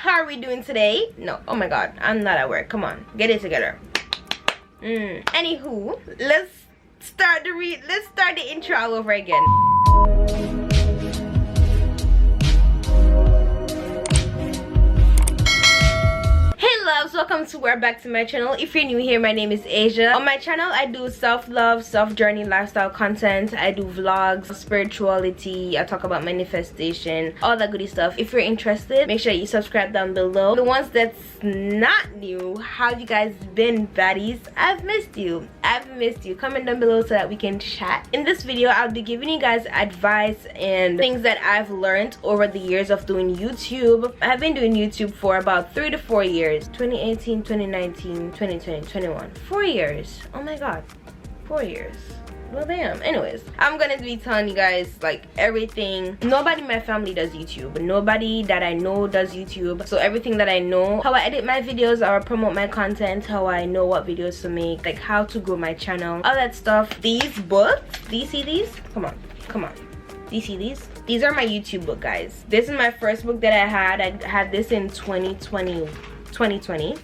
how are we doing today? No, oh my god, I'm not at work. Come on, get it together. Anywho, let's start the intro all over again. Welcome to back to my channel. If you're new here, my name is Asia. On my channel I do self-love, self-journey, lifestyle content. I do vlogs, spirituality, I talk about manifestation, all that goody stuff. If you're interested, make sure you subscribe down below. The ones that's not new, how have you guys been, baddies? I've missed you. Comment down below so that we can chat. In this video I'll be giving you guys advice and things that I've learned over the years of doing YouTube. I've been doing YouTube for about 3 to 4 years. 2018, 2019, 2020, 21. 4 years. Oh my god. 4 years. Well, damn. Anyways, I'm gonna be telling you guys like everything. Nobody in my family does YouTube. Nobody that I know does YouTube. So everything that I know, how I edit my videos or promote my content, how I know what videos to make, like how to grow my channel, all that stuff. These books, do you see these? Come on. Do you see these? These are my YouTube book, guys. This is my first book that I had. I had this in 2020.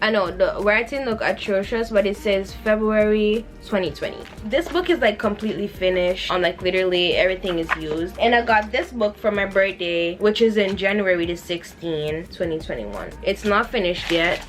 I know the writing look atrocious, but it says February 2020. This book is like completely finished on like literally everything is used, and I got this book for my birthday, which is in January the 16th, 2021. It's not finished yet,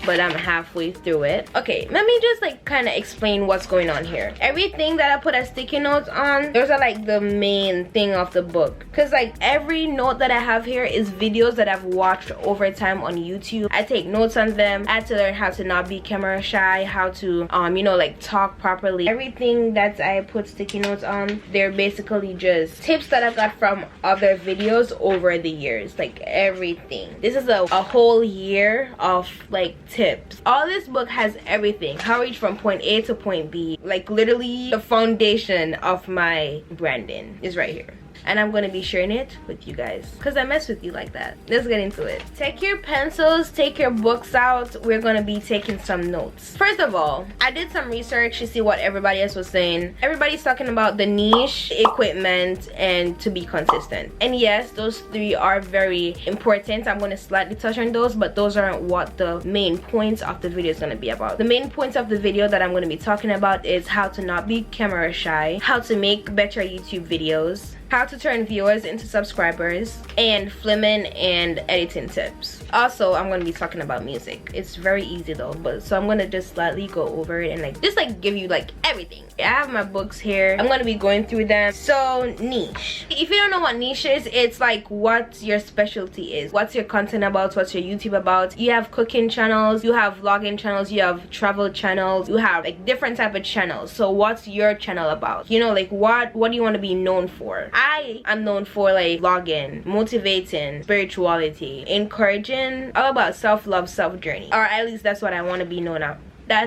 but I'm halfway through it. Okay, let me just like kind of explain what's going on here. Everything that I put as sticky notes on, those are like the main thing of the book, because like every note that I have here is videos that I've watched over time on YouTube. I take notes on them. I had to learn how to not be camera shy, how to you know, like talk properly. Everything that I put sticky notes on, they're basically just tips that I got from other videos over the years. Like everything. This is a whole year of like tips. All this book has everything, how I reach from point A to point B. Like literally the foundation of my branding is right here, and I'm gonna be sharing it with you guys because I mess with you like that. Let's get into it. Take your pencils, take your books out. We're gonna be taking some notes. First of all, I did some research to see what everybody else was saying. Everybody's talking about the niche, equipment, and to be consistent. And yes, those three are very important. I'm gonna slightly touch on those, but those aren't what the main points of the video is gonna be about. The main points of the video that I'm gonna be talking about is how to not be camera shy, how to make better YouTube videos, how to turn viewers into subscribers, and filming and editing tips. Also, I'm going to be talking about music. It's very easy though, but so I'm going to just slightly go over it and like just like give you like everything. I have my books here. I'm going to be going through them. So niche. If you don't know what niche is, it's like what your specialty is. What's your content about? What's your YouTube about? You have cooking channels, you have vlogging channels, you have travel channels, you have like different type of channels. So what's your channel about? You know, like what do you want to be known for? I am known for like vlogging, motivating, spirituality, encouraging, all about self-love, self-journey, or at least that's what I want to be known at.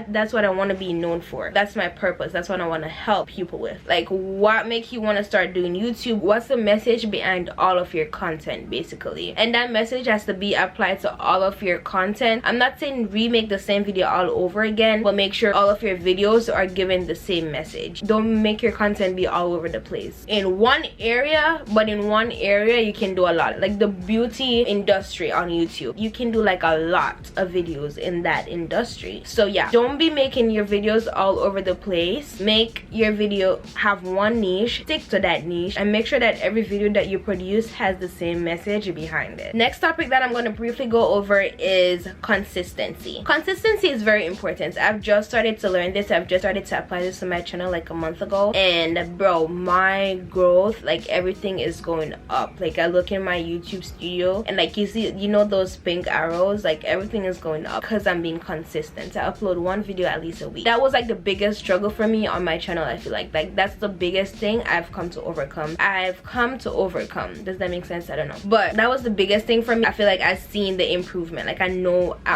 That's what I want to be known for. That's my purpose. That's what I want to help people with. Like, what makes you want to start doing YouTube? What's the message behind all of your content, basically? And that message has to be applied to all of your content. I'm not saying remake the same video all over again, but make sure all of your videos are given the same message. Don't make your content be all over the place in one area, but in one area you can do a lot. Like the beauty industry on YouTube, you can do like a lot of videos in that industry. So yeah, don't be making your videos all over the place. Make your video have one niche, stick to that niche, and make sure that every video that you produce has the same message behind it. Next topic that I'm going to briefly go over is consistency. Consistency is very important. I've just started to learn this. I've just started to apply this to my channel like a month ago, and bro, my growth, like everything is going up. Like I look in my YouTube studio and like you see, you know those pink arrows, like everything is going up because I'm being consistent. I upload one video at least a week. That was like the biggest struggle for me on my channel. I feel like that's the biggest thing I've come to overcome. Does that make sense? I don't know, but that was the biggest thing for me. I feel like I've seen the improvement. Like I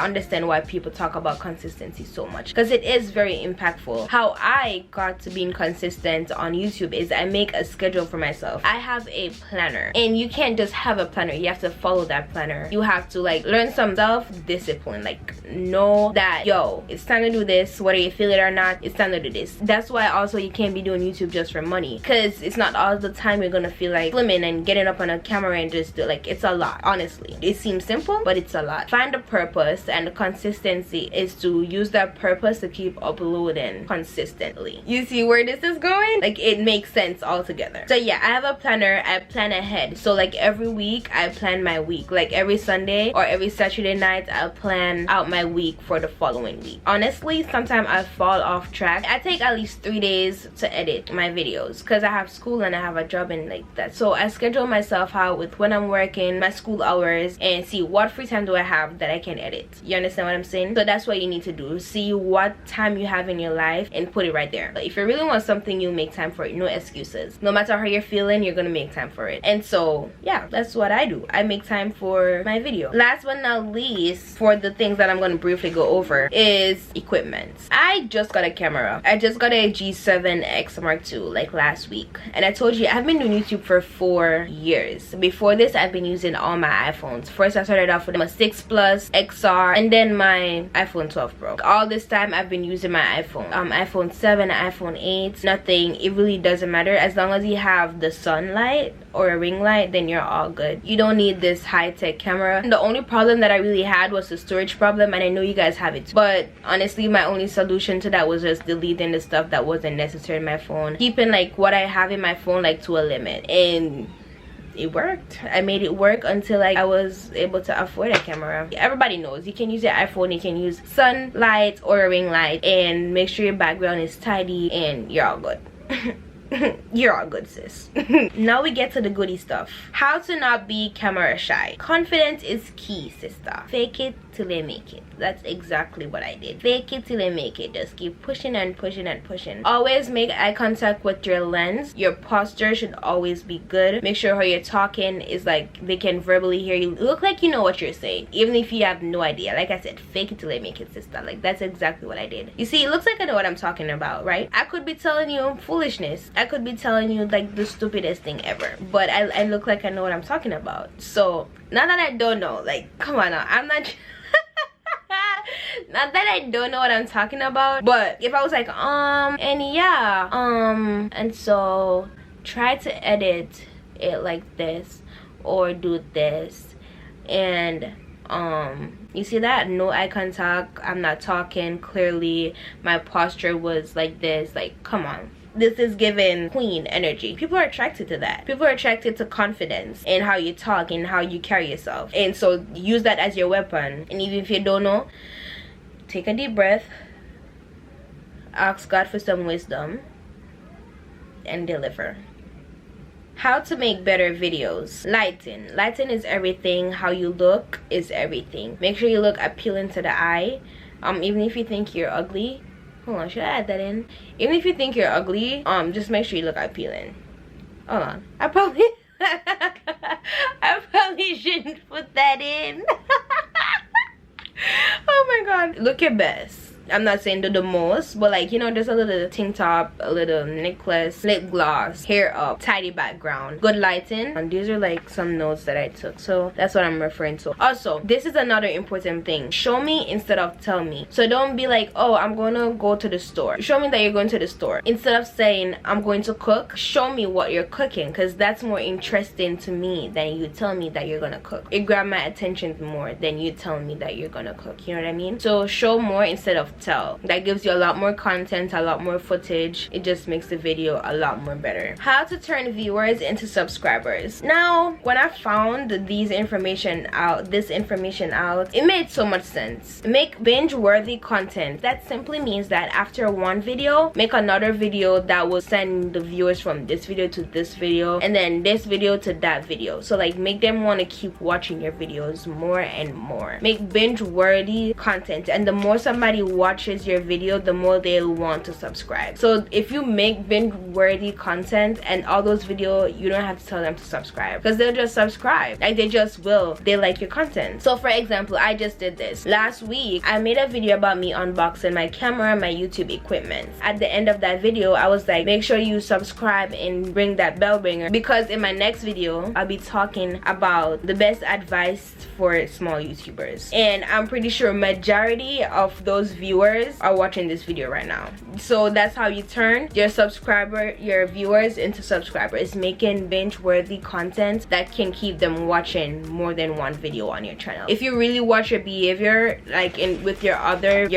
understand why people talk about consistency so much, because it is very impactful. How I got to being consistent on YouTube is I make a schedule for myself. I have a planner, and you can't just have a planner. You have to follow that planner. You have to like learn some self-discipline, like know that yo, it's time to do this. Whether you feel it or not, it's time to do this. That's why also you can't be doing YouTube just for money, because it's not all the time you're gonna feel like filming and getting up on a camera and just do, like, it's a lot. Honestly, it seems simple, but it's a lot. Find a purpose, and the consistency is to use that purpose to keep uploading consistently. You see where this is going? Like, it makes sense altogether. So yeah, I have a planner. I plan ahead. So like every week I plan my week. Like every Sunday or every Saturday night I'll plan out my week for the following week. Honestly, sometimes I fall off track. I take at least 3 days to edit my videos because I have school and I have a job and like that. So I schedule myself out with when I'm working, my school hours, and see what free time do I have that I can edit. You understand what I'm saying? So that's what you need to do. See what time you have in your life and put it right there. But if you really want something, you make time for it. No excuses. No matter how you're feeling, you're gonna make time for it. And so yeah, that's what I do. I make time for my video. Last but not least, for the things that I'm gonna briefly go over is equipment. I just got a camera. I just got a G7X Mark II like last week, and I told you I've been doing YouTube for 4 years. Before this, I've been using all my iPhones. First I started off with my 6 Plus XR and then my iPhone 12 Pro. All this time I've been using my iPhone, iPhone 7, iPhone 8, nothing. It really doesn't matter. As long as you have the sunlight or a ring light, then you're all good. You don't need this high-tech camera. And the only problem that I really had was the storage problem, and I know you guys have it too. But honestly, my only solution to that was just deleting the stuff that wasn't necessary in my phone, keeping like what I have in my phone like to a limit, and it worked. I made it work until like I was able to afford a camera. Everybody knows you can use your iPhone, you can use sunlight or a ring light, and make sure your background is tidy and you're all good. You're all good, sis. Now we get to the goody stuff. How to not be camera shy. Confidence is key, sister. Fake it till they make it. That's exactly what I did. Fake it till they make it. Just keep pushing and pushing and pushing. Always make eye contact with your lens. Your posture should always be good. Make sure how you're talking is like they can verbally hear you. Look like you know what you're saying, even if you have no idea. Like I said, fake it till they make it, sister. Like that's exactly what I did. You see, it looks like I know what I'm talking about, right? I could be telling you foolishness. I could be telling you like the stupidest thing ever, but I look like I know what I'm talking about. So now that I don't know, like, come on now, I'm not not that I don't know what I'm talking about, but if I was like and yeah, and so try to edit it like this or do this, and you see that? No eye contact, I'm not talking clearly, my posture was like this. Like, come on. This is giving queen energy. People are attracted to that. People are attracted to confidence and how you talk and how you carry yourself. And so use that as your weapon. And even if you don't know, take a deep breath, ask God for some wisdom, and deliver. How to make better videos. Lighting. Lighting is everything. How you look is everything. Make sure you look appealing to the eye. Even if you think you're ugly. Hold on, should I add that in? Even if you think you're ugly, just make sure you look appealing. Hold on. I probably shouldn't put that in. Oh my god. Look your best. I'm not saying do the most, but like, you know, just a little tank top, a little necklace, lip gloss, hair up, tidy background, good lighting. And these are like some notes that I took, so that's what I'm referring to. Also, this is another important thing. Show me instead of tell me. So don't be like, oh, I'm gonna go to the store. Show me that you're going to the store. Instead of saying I'm going to cook, show me what you're cooking, because that's more interesting to me than you tell me that you're gonna cook. It grab my attention more than you telling me that you're gonna cook. You know what I mean? So show more instead of tell. That gives you a lot more content, a lot more footage. It just makes the video a lot more better. How to turn viewers into subscribers. Now, when I found this information out, it made so much sense. Make binge-worthy content. That simply means that after one video, make another video that will send the viewers from this video to this video, and then this video to that video. So like, make them want to keep watching your videos more and more. Make binge-worthy content, and the more somebody watches your video, the more they'll want to subscribe. So if you make binge-worthy content and all those videos, you don't have to tell them to subscribe, because they'll just subscribe. Like, they just will. They like your content. So for example, I just did this last week. I made a video about me unboxing my camera, my YouTube equipment. At the end of that video, I was like, make sure you subscribe and ring that bell ringer, because in my next video I'll be talking about the best advice for small YouTubers. And I'm pretty sure majority of those viewers viewers are watching this video right now. So that's how you turn your viewers into subscribers, making binge worthy content that can keep them watching more than one video on your channel. If you really watch your behavior, like with your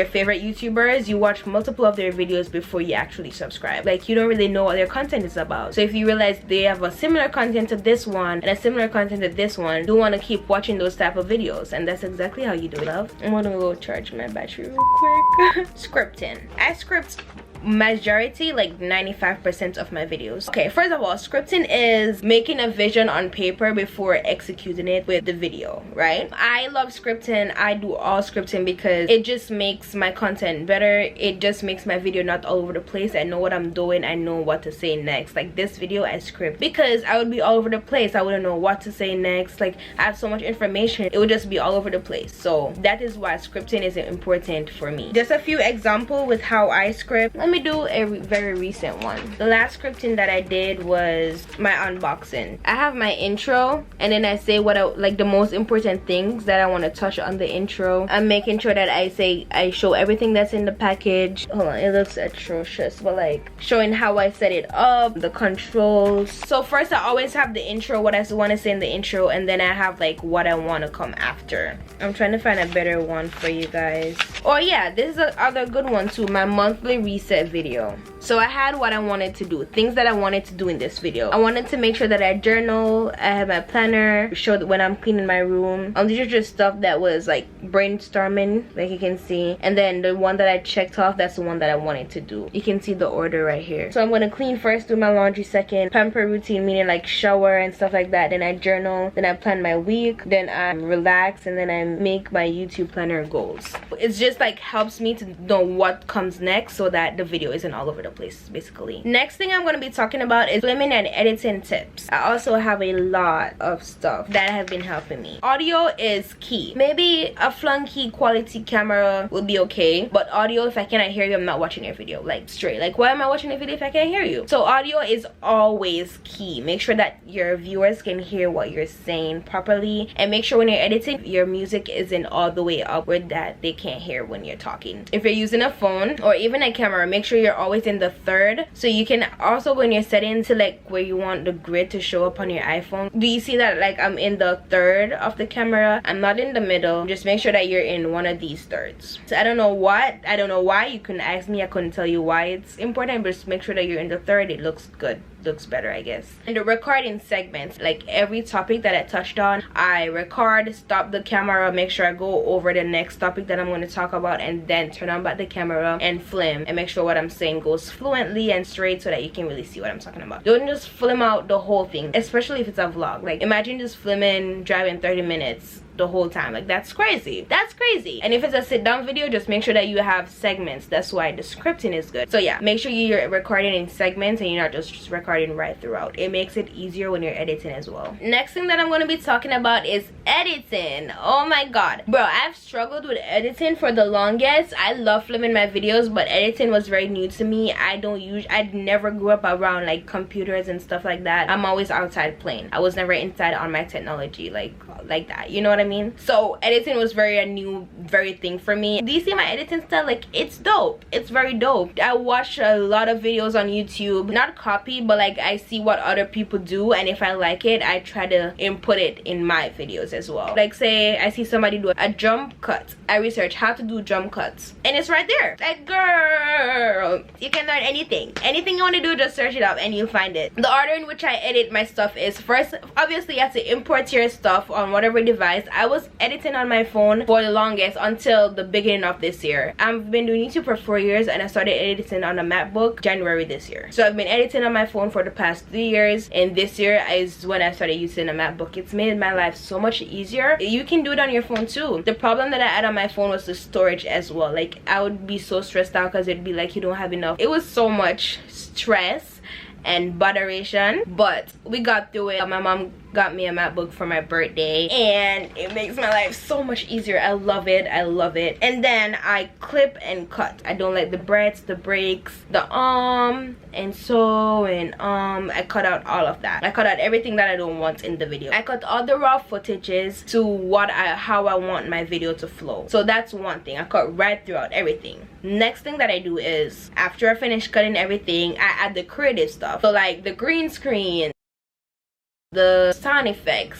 favorite YouTubers, you watch multiple of their videos before you actually subscribe. Like, you don't really know what their content is about. So if you realize they have a similar content to this one and a similar content to this one, you want to keep watching those type of videos, and that's exactly how you do it, love. I'm gonna go charge my battery real quick. Scripting. I script majority, like 95% of my videos. Okay, first of all, scripting is making a vision on paper before executing it with the video, right? I love scripting. I do all scripting because it just makes my content better. It just makes my video not all over the place. I know what I'm doing. I know what to say next. Like this video, I script because I would be all over the place. I wouldn't know what to say next. Like, I have so much information, it would just be all over the place. So that is why scripting is important for me. Just a few examples with how I script. Let me do a very recent one. The last scripting that I did was my unboxing. I have my intro, and then I say what like the most important things that I want to touch on the intro. I'm making sure that I show everything that's in the package. Hold on, it looks atrocious, but like showing how I set it up, the controls. So first, I always have the intro, what I want to say in the intro, and then I have like what I want to come after. I'm trying to find a better one for you guys. Oh yeah, this is another good one too, my monthly reset video. So I had what I wanted to do, things that I wanted to do in this video. I wanted to make sure that I journal, I have my planner, show that when I'm cleaning my room. These are just stuff that was like brainstorming, like you can see. And then the one that I checked off, that's the one that I wanted to do. You can see the order right here. So I'm gonna clean first, do my laundry second, pamper routine, meaning like shower and stuff like that. Then I journal, then I plan my week, then I relax, and then I make my YouTube planner goals. It's just like helps me to know what comes next so that the video isn't all over the place, basically. Next thing I'm going to be talking about is filming and editing tips. I also have a lot of stuff that have been helping me. Audio is key. Maybe a flunky quality camera will be okay, but audio, if I cannot hear you, I'm not watching your video. Like, straight. Like, why am I watching a video if I can't hear you? So audio is always key. Make sure that your viewers can hear what you're saying properly, and make sure when you're editing, your music isn't all the way up where that they can't hear when you're talking. If you're using a phone or even a camera, make sure you're always in the third, so you can also, when you're setting to like where you want the grid to show up on your iPhone, do you see that like I'm in the third of the camera? I'm not in the middle. Just make sure that you're in one of these thirds. So I don't know why, you couldn't ask me, I couldn't tell you why it's important, but just make sure that you're in the third. It looks good, looks better, I guess. And the recording segments, like every topic that I touched on, I record, stop the camera, make sure I go over the next topic that I'm going to talk about, and then turn on back the camera and film, and make sure what I'm saying goes fluently and straight so that you can really see what I'm talking about. Don't just film out the whole thing, especially if it's a vlog. Like, imagine just filming, driving 30 minutes the whole time. Like, that's crazy. That's crazy. And if it's a sit down video, just make sure that you have segments. That's why the scripting is good. So yeah, make sure you're recording in segments and you're not just recording right throughout. It makes it easier when you're editing as well. Next thing that I'm going to be talking about is editing. Oh my god, bro, I've struggled with editing for the longest. I love filming my videos, but editing was very new to me. I never grew up around like computers and stuff like that. I'm always outside playing. I was never inside on my technology like that, you know what I mean? So editing was a new thing for me. Do you see my editing style? Like, it's dope. It's very dope. I watch a lot of videos on YouTube, not copy, but like I see what other people do, and if I like it, I try to input it in my videos as well. Like, say I see somebody do a jump cut, I research how to do jump cuts, and it's right there. Like, girl, you can learn anything you want to do, just search it up and you'll find it. The order in which I edit my stuff is, first, obviously you have to import your stuff on whatever device. I was editing on my phone for the longest until the beginning of this year. I've been doing YouTube for 4 years, and I started editing on a MacBook January this year. So I've been editing on my phone for the past 3 years, and this year is when I started using a MacBook. It's made my life so much easier. You can do it on your phone too. The problem that I had on my phone was the storage as well. Like, I would be so stressed out because it'd be like you don't have enough. It was so much stress and botheration, but we got through it. My mom got me a MacBook for my birthday, and it makes my life so much easier. I love it. I love it. And then I clip and cut. I don't like the breadths, the breaks, the and so and I cut out all of that. I cut out everything that I don't want in the video. I cut all the raw footages to how I want my video to flow. So that's one thing. I cut right throughout everything. Next thing that I do is, after I finish cutting everything, I add the creative stuff. So like the green screen, the sound effects,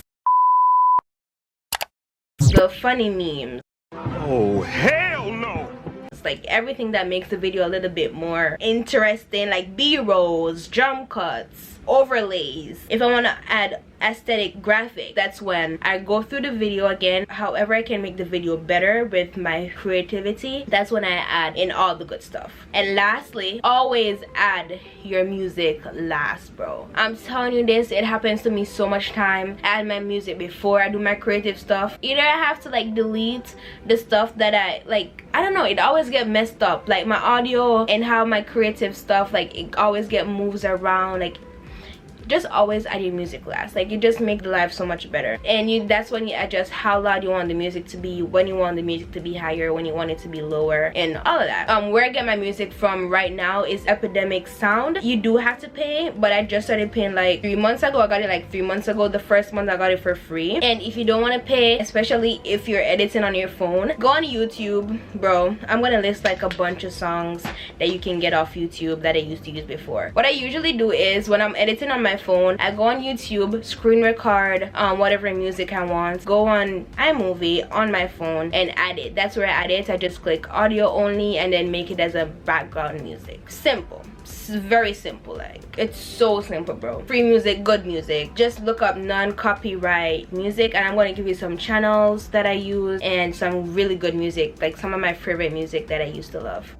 the funny memes. Oh, hell no! It's like everything that makes the video a little bit more interesting, like B-rolls, jump cuts, overlays. If I want to add aesthetic graphic, that's when I go through the video again, however I can make the video better with my creativity. That's when I add in all the good stuff. And lastly, always add your music last, bro. I'm telling you this, it happens to me so much time. I add my music before I do my creative stuff. Either I have to like delete the stuff that I don't know, it always get messed up, like my audio and how my creative stuff, like it always get moves around. Like, just always add your music last. Like, it just makes the life so much better. And that's when you adjust how loud you want the music to be, when you want the music to be higher, when you want it to be lower, and all of that. Where I get my music from right now is Epidemic Sound. You do have to pay, but I just started paying like 3 months ago. I got it like 3 months ago. The first month I got it for free. And if you don't want to pay, especially if you're editing on your phone, go on YouTube, bro. I'm gonna list like a bunch of songs that you can get off YouTube that I used to use before. What I usually do is, when I'm editing on my phone, I go on YouTube, screen record whatever music I want, go on iMovie on my phone and add it. That's where I add it. I just click audio only and then make it as a background music. Simple. It's very simple. Like, it's so simple, bro. Free music, good music. Just look up non-copyright music, and I'm going to give you some channels that I use and some really good music, like some of my favorite music that I used to love.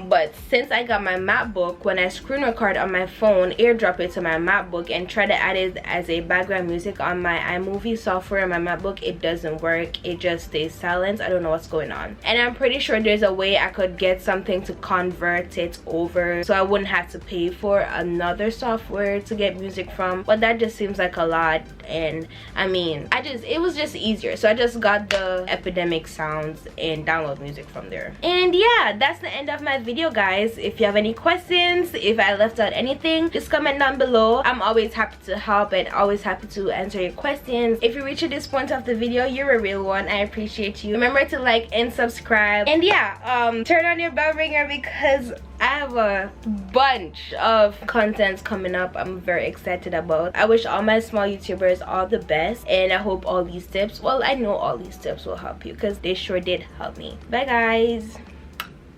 But since I got my MacBook, when I screen record on my phone, airdrop it to my MacBook and try to add it as a background music on my iMovie software on my MacBook, it doesn't work. It just stays silent. I don't know what's going on. And I'm pretty sure there's a way I could get something to convert it over so I wouldn't have to pay for another software to get music from. But that just seems like a lot. And I mean, it was just easier. So I just got the Epidemic Sounds and download music from there. And yeah, that's the end of my video, guys. If you have any questions, if I left out anything, just comment down below. I'm always happy to help and always happy to answer your questions. If you reach this point of the video, you're a real one. I appreciate you. Remember to like and subscribe, and yeah, turn on your bell ringer because I have a bunch of content coming up I'm very excited about. I wish all my small YouTubers all the best, and I hope all these tips, well, I know all these tips will help you because they sure did help me. Bye guys.